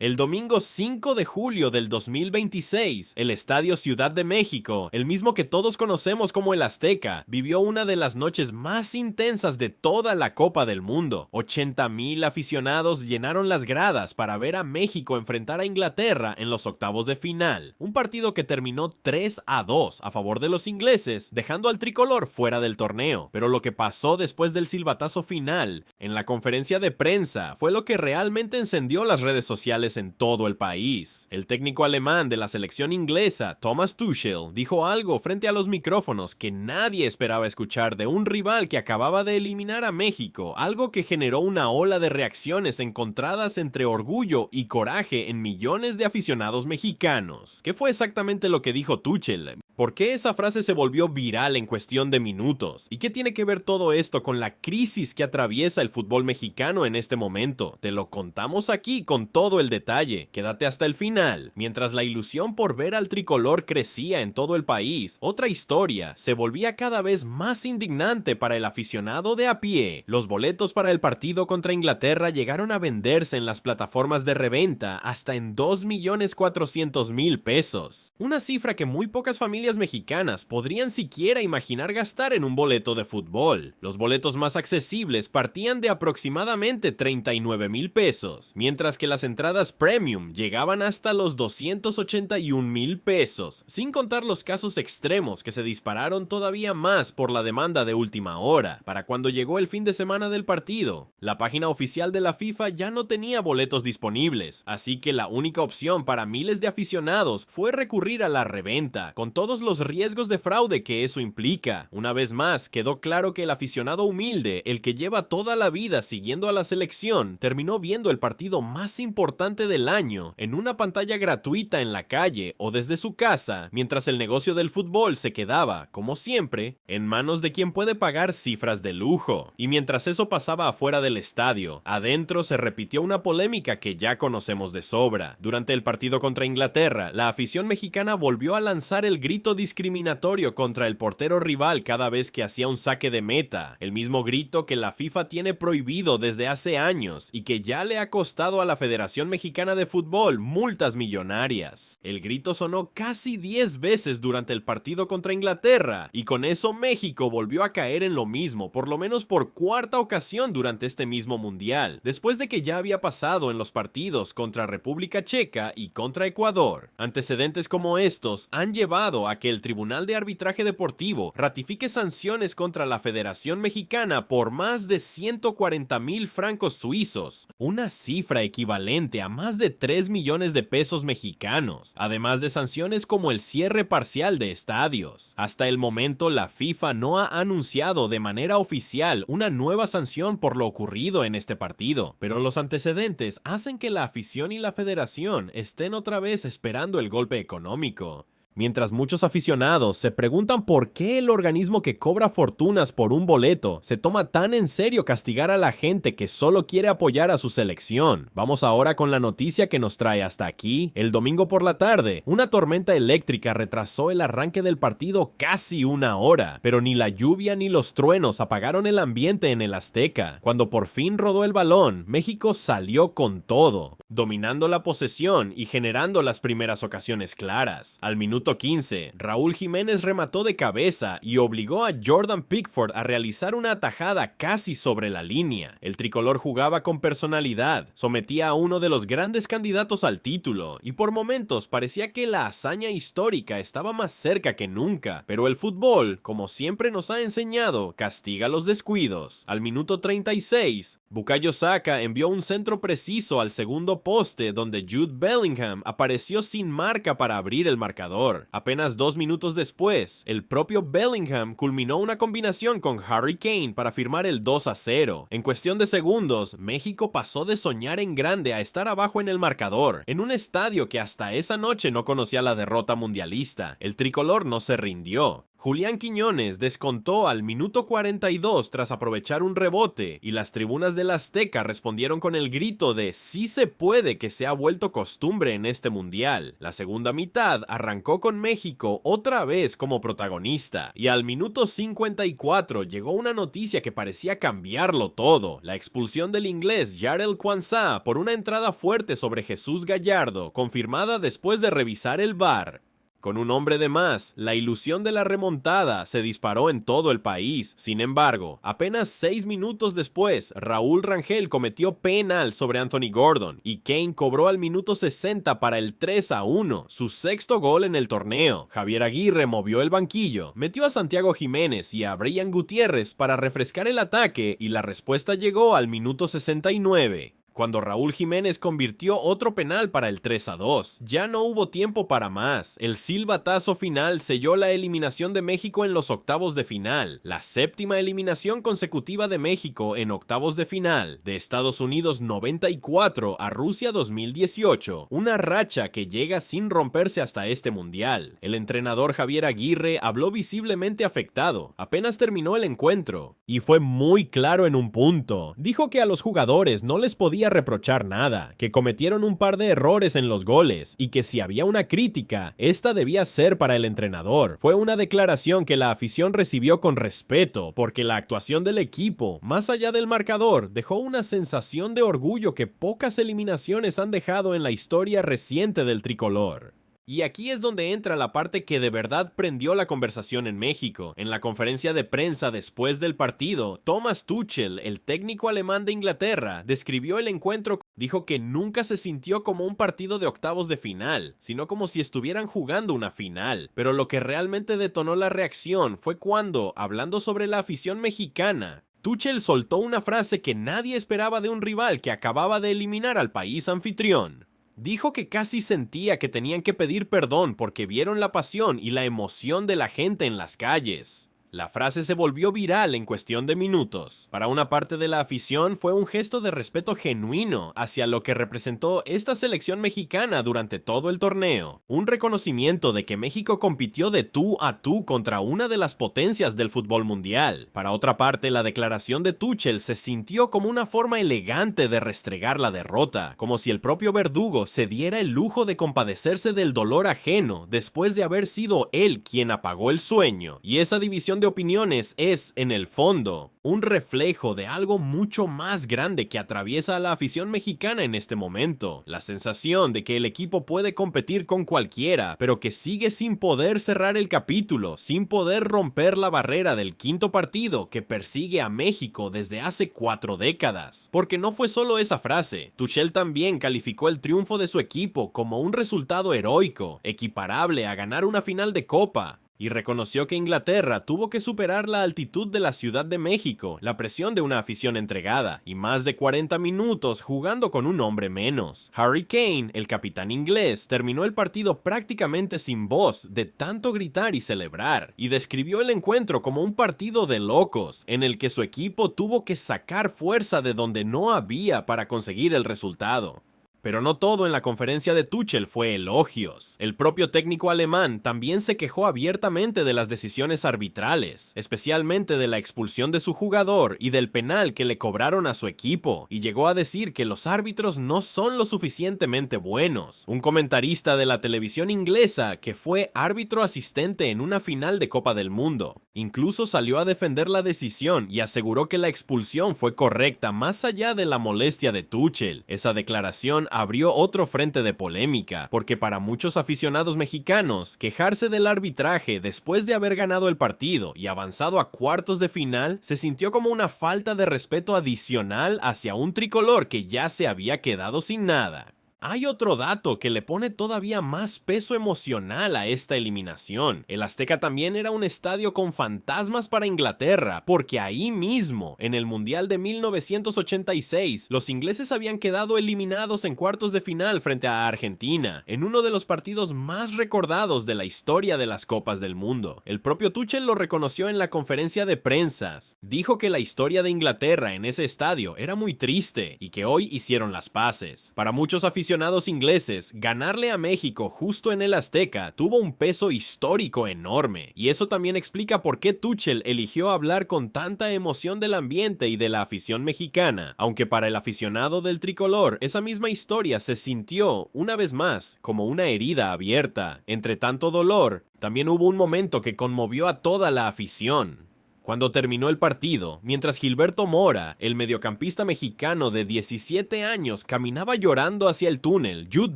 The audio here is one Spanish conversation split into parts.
El domingo 5 de julio del 2026, el Estadio Ciudad de México, el mismo que todos conocemos como el Azteca, vivió una de las noches más intensas de toda la Copa del Mundo. 80,000 aficionados llenaron las gradas para ver a México enfrentar a Inglaterra en los octavos de final, un partido que terminó 3-2 a favor de los ingleses, dejando al tricolor fuera del torneo. Pero lo que pasó después del silbatazo final, en la conferencia de prensa, fue lo que realmente encendió las redes sociales en todo el país. El técnico alemán de la selección inglesa, Thomas Tuchel, dijo algo frente a los micrófonos que nadie esperaba escuchar de un rival que acababa de eliminar a México, algo que generó una ola de reacciones encontradas entre orgullo y coraje en millones de aficionados mexicanos. ¿Qué fue exactamente lo que dijo Tuchel? ¿Por qué esa frase se volvió viral en cuestión de minutos? ¿Y qué tiene que ver todo esto con la crisis que atraviesa el fútbol mexicano en este momento? Te lo contamos aquí con todo el detalle. Quédate hasta el final. Mientras la ilusión por ver al tricolor crecía en todo el país, otra historia se volvía cada vez más indignante para el aficionado de a pie. Los boletos para el partido contra Inglaterra llegaron a venderse en las plataformas de reventa hasta en 2,400,000 pesos. Una cifra que muy pocas familias mexicanas podrían siquiera imaginar gastar en un boleto de fútbol. Los boletos más accesibles partían de aproximadamente 39,000 pesos, mientras que las entradas premium llegaban hasta los 281,000 pesos, sin contar los casos extremos que se dispararon todavía más por la demanda de última hora. Para cuando llegó el fin de semana del partido, la página oficial de la FIFA ya no tenía boletos disponibles, así que la única opción para miles de aficionados fue recurrir a la reventa, con todos los riesgos de fraude que eso implica. Una vez más, quedó claro que el aficionado humilde, el que lleva toda la vida siguiendo a la selección, terminó viendo el partido más importante del año en una pantalla gratuita en la calle o desde su casa, mientras el negocio del fútbol se quedaba, como siempre, en manos de quien puede pagar cifras de lujo. Y mientras eso pasaba afuera del estadio, adentro se repitió una polémica que ya conocemos de sobra. Durante el partido contra Inglaterra, la afición mexicana volvió a lanzar el grito discriminatorio contra el portero rival cada vez que hacía un saque de meta, el mismo grito que la FIFA tiene prohibido desde hace años y que ya le ha costado a la Federación Mexicana de Fútbol multas millonarias. El grito sonó casi 10 veces durante el partido contra Inglaterra y con eso México volvió a caer en lo mismo, por lo menos por cuarta ocasión durante este mismo mundial, después de que ya había pasado en los partidos contra República Checa y contra Ecuador. Antecedentes como estos han llevado a que el Tribunal de Arbitraje Deportivo ratifique sanciones contra la Federación Mexicana por más de 140,000 francos suizos, una cifra equivalente a más de 3 millones de pesos mexicanos, además de sanciones como el cierre parcial de estadios. Hasta el momento, la FIFA no ha anunciado de manera oficial una nueva sanción por lo ocurrido en este partido, pero los antecedentes hacen que la afición y la federación estén otra vez esperando el golpe económico. Mientras muchos aficionados se preguntan por qué el organismo que cobra fortunas por un boleto se toma tan en serio castigar a la gente que solo quiere apoyar a su selección. Vamos ahora con la noticia que nos trae hasta aquí. El domingo por la tarde, una tormenta eléctrica retrasó el arranque del partido casi una hora, pero ni la lluvia ni los truenos apagaron el ambiente en el Azteca. Cuando por fin rodó el balón, México salió con todo, dominando la posesión y generando las primeras ocasiones claras. Al minuto 15, Raúl Jiménez remató de cabeza y obligó a Jordan Pickford a realizar una atajada casi sobre la línea. El tricolor jugaba con personalidad, sometía a uno de los grandes candidatos al título y por momentos parecía que la hazaña histórica estaba más cerca que nunca, pero el fútbol, como siempre nos ha enseñado, castiga los descuidos. Al minuto 36, Bukayo Saka envió un centro preciso al segundo poste donde Jude Bellingham apareció sin marca para abrir el marcador. Apenas 2 minutos después, el propio Bellingham culminó una combinación con Harry Kane para firmar el 2-0. En cuestión de segundos, México pasó de soñar en grande a estar abajo en el marcador, en un estadio que hasta esa noche no conocía la derrota mundialista. El tricolor no se rindió. Julián Quiñones descontó al minuto 42 tras aprovechar un rebote y las tribunas del Azteca respondieron con el grito de "sí se puede", que se ha vuelto costumbre en este mundial. La segunda mitad arrancó llegó con México otra vez como protagonista, y al minuto 54 llegó una noticia que parecía cambiarlo todo: la expulsión del inglés Jarell Quansah por una entrada fuerte sobre Jesús Gallardo, confirmada después de revisar el VAR. Con un hombre de más, la ilusión de la remontada se disparó en todo el país. Sin embargo, apenas 6 minutos después, Raúl Rangel cometió penal sobre Anthony Gordon y Kane cobró al minuto 60 para el 3-1, su sexto gol en el torneo. Javier Aguirre movió el banquillo, metió a Santiago Jiménez y a Brian Gutiérrez para refrescar el ataque, y la respuesta llegó al minuto 69. Cuando Raúl Jiménez convirtió otro penal para el 3-2. Ya no hubo tiempo para más. El silbatazo final selló la eliminación de México en los octavos de final, la séptima eliminación consecutiva de México en octavos de final, de Estados Unidos 94 a Rusia 2018, una racha que llega sin romperse hasta este mundial. El entrenador Javier Aguirre habló visiblemente afectado, apenas terminó el encuentro, y fue muy claro en un punto. Dijo que a los jugadores no les podía reprochar nada, que cometieron un par de errores en los goles y que si había una crítica, esta debía ser para el entrenador. Fue una declaración que la afición recibió con respeto, porque la actuación del equipo, más allá del marcador, dejó una sensación de orgullo que pocas eliminaciones han dejado en la historia reciente del tricolor. Y aquí es donde entra la parte que de verdad prendió la conversación en México. En la conferencia de prensa después del partido, Thomas Tuchel, el técnico alemán de Inglaterra, describió el encuentro. Dijo que nunca se sintió como un partido de octavos de final, sino como si estuvieran jugando una final. Pero lo que realmente detonó la reacción fue cuando, hablando sobre la afición mexicana, Tuchel soltó una frase que nadie esperaba de un rival que acababa de eliminar al país anfitrión. Dijo que casi sentía que tenían que pedir perdón porque vieron la pasión y la emoción de la gente en las calles. La frase se volvió viral en cuestión de minutos. Para una parte de la afición fue un gesto de respeto genuino hacia lo que representó esta selección mexicana durante todo el torneo. Un reconocimiento de que México compitió de tú a tú contra una de las potencias del fútbol mundial. Para otra parte, la declaración de Tuchel se sintió como una forma elegante de restregar la derrota, como si el propio verdugo se diera el lujo de compadecerse del dolor ajeno después de haber sido él quien apagó el sueño. Y esa división de opiniones es, en el fondo, un reflejo de algo mucho más grande que atraviesa a la afición mexicana en este momento. La sensación de que el equipo puede competir con cualquiera, pero que sigue sin poder cerrar el capítulo, sin poder romper la barrera del quinto partido que persigue a México desde hace 4 décadas. Porque no fue solo esa frase. Tuchel también calificó el triunfo de su equipo como un resultado heroico, equiparable a ganar una final de Copa. Y reconoció que Inglaterra tuvo que superar la altitud de la Ciudad de México, la presión de una afición entregada, y más de 40 minutos jugando con un hombre menos. Harry Kane, el capitán inglés, terminó el partido prácticamente sin voz de tanto gritar y celebrar, y describió el encuentro como un partido de locos, en el que su equipo tuvo que sacar fuerza de donde no había para conseguir el resultado. Pero no todo en la conferencia de Tuchel fue elogios. El propio técnico alemán también se quejó abiertamente de las decisiones arbitrales, especialmente de la expulsión de su jugador y del penal que le cobraron a su equipo, y llegó a decir que los árbitros no son lo suficientemente buenos. Un comentarista de la televisión inglesa que fue árbitro asistente en una final de Copa del Mundo, incluso salió a defender la decisión y aseguró que la expulsión fue correcta más allá de la molestia de Tuchel. Esa declaración abrió otro frente de polémica, porque para muchos aficionados mexicanos, quejarse del arbitraje después de haber ganado el partido y avanzado a cuartos de final se sintió como una falta de respeto adicional hacia un tricolor que ya se había quedado sin nada. Hay otro dato que le pone todavía más peso emocional a esta eliminación. El Azteca también era un estadio con fantasmas para Inglaterra, porque ahí mismo, en el Mundial de 1986, los ingleses habían quedado eliminados en cuartos de final frente a Argentina, en uno de los partidos más recordados de la historia de las Copas del Mundo. El propio Tuchel lo reconoció en la conferencia de prensa. Dijo que la historia de Inglaterra en ese estadio era muy triste y que hoy hicieron las paces. Para muchos aficionados aficionados ingleses, ganarle a México justo en el Azteca tuvo un peso histórico enorme, y eso también explica por qué Tuchel eligió hablar con tanta emoción del ambiente y de la afición mexicana, aunque para el aficionado del tricolor, esa misma historia se sintió, una vez más, como una herida abierta. Entre tanto dolor, también hubo un momento que conmovió a toda la afición. Cuando terminó el partido, mientras Gilberto Mora, el mediocampista mexicano de 17 años, caminaba llorando hacia el túnel, Jude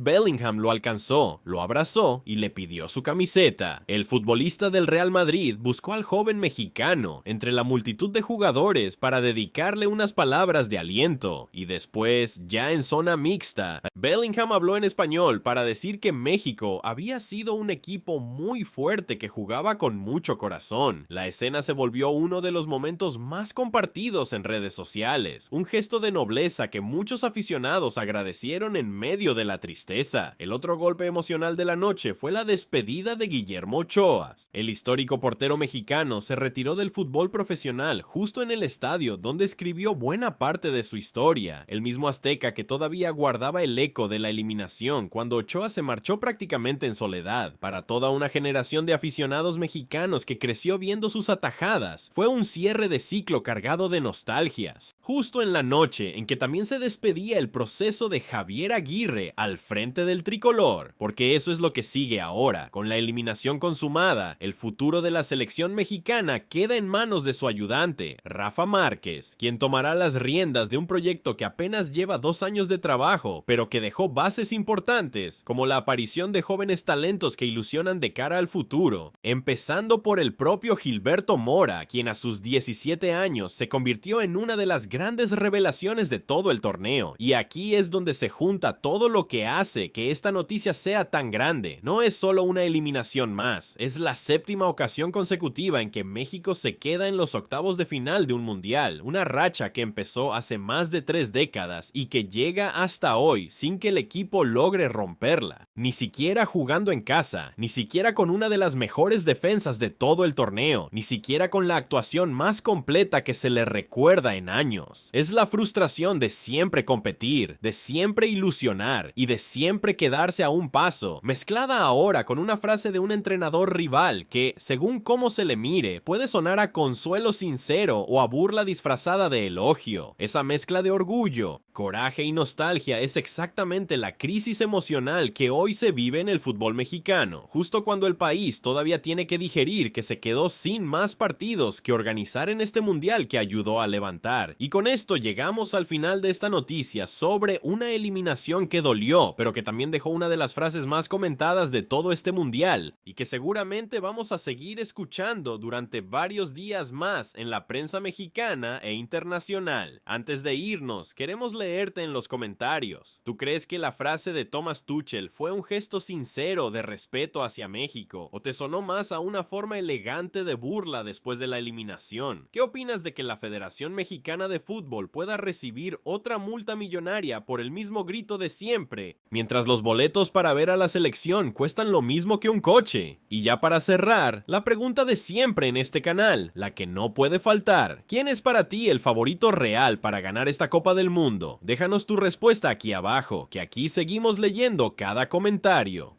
Bellingham lo alcanzó, lo abrazó y le pidió su camiseta. El futbolista del Real Madrid buscó al joven mexicano entre la multitud de jugadores para dedicarle unas palabras de aliento, y después, ya en zona mixta, Bellingham habló en español para decir que México había sido un equipo muy fuerte que jugaba con mucho corazón. La escena se volvió uno de los momentos más compartidos en redes sociales, un gesto de nobleza que muchos aficionados agradecieron en medio de la tristeza. El otro golpe emocional de la noche fue la despedida de Guillermo Ochoa. El histórico portero mexicano se retiró del fútbol profesional justo en el estadio donde escribió buena parte de su historia, el mismo Azteca que todavía guardaba el eco de la eliminación cuando Ochoa se marchó prácticamente en soledad. Para toda una generación de aficionados mexicanos que creció viendo sus atajadas, fue un cierre de ciclo cargado de nostalgias, justo en la noche en que también se despedía el proceso de Javier Aguirre al frente del tricolor, porque eso es lo que sigue ahora. Con la eliminación consumada, el futuro de la selección mexicana queda en manos de su ayudante, Rafa Márquez, quien tomará las riendas de un proyecto que apenas lleva 2 años de trabajo, pero que dejó bases importantes, como la aparición de jóvenes talentos que ilusionan de cara al futuro, empezando por el propio Gilberto Mora, quien a sus 17 años se convirtió en una de las grandes revelaciones de todo el torneo. Y aquí es donde se junta todo lo que hace que esta noticia sea tan grande. No es solo una eliminación más, es la 7ª ocasión consecutiva en que México se queda en los octavos de final de un mundial, una racha que empezó hace más de 3 décadas y que llega hasta hoy sin que el equipo logre romperla, ni siquiera jugando en casa, ni siquiera con una de las mejores defensas de todo el torneo, ni siquiera con la actuación más completa que se le recuerda en años. Es la frustración de siempre competir, de siempre ilusionar y de siempre quedarse a un paso, mezclada ahora con una frase de un entrenador rival que, según cómo se le mire, puede sonar a consuelo sincero o a burla disfrazada de elogio. Esa mezcla de orgullo, coraje y nostalgia es exactamente la crisis emocional que hoy se vive en el fútbol mexicano, justo cuando el país todavía tiene que digerir que se quedó sin más partidos que organizar en este mundial que ayudó a levantar. Y con esto llegamos al final de esta noticia sobre una eliminación que dolió, pero que también dejó una de las frases más comentadas de todo este mundial, y que seguramente vamos a seguir escuchando durante varios días más en la prensa mexicana e internacional. Antes de irnos, queremos leerte en los comentarios. ¿Tú crees que la frase de Thomas Tuchel fue un gesto sincero de respeto hacia México, o te sonó más a una forma elegante de burla después de la eliminación? ¿Qué opinas de que la Federación Mexicana de Fútbol pueda recibir otra multa millonaria por el mismo grito de siempre, mientras los boletos para ver a la selección cuestan lo mismo que un coche? Y ya para cerrar, la pregunta de siempre en este canal, la que no puede faltar: ¿quién es para ti el favorito real para ganar esta Copa del Mundo? Déjanos tu respuesta aquí abajo, que aquí seguimos leyendo cada comentario.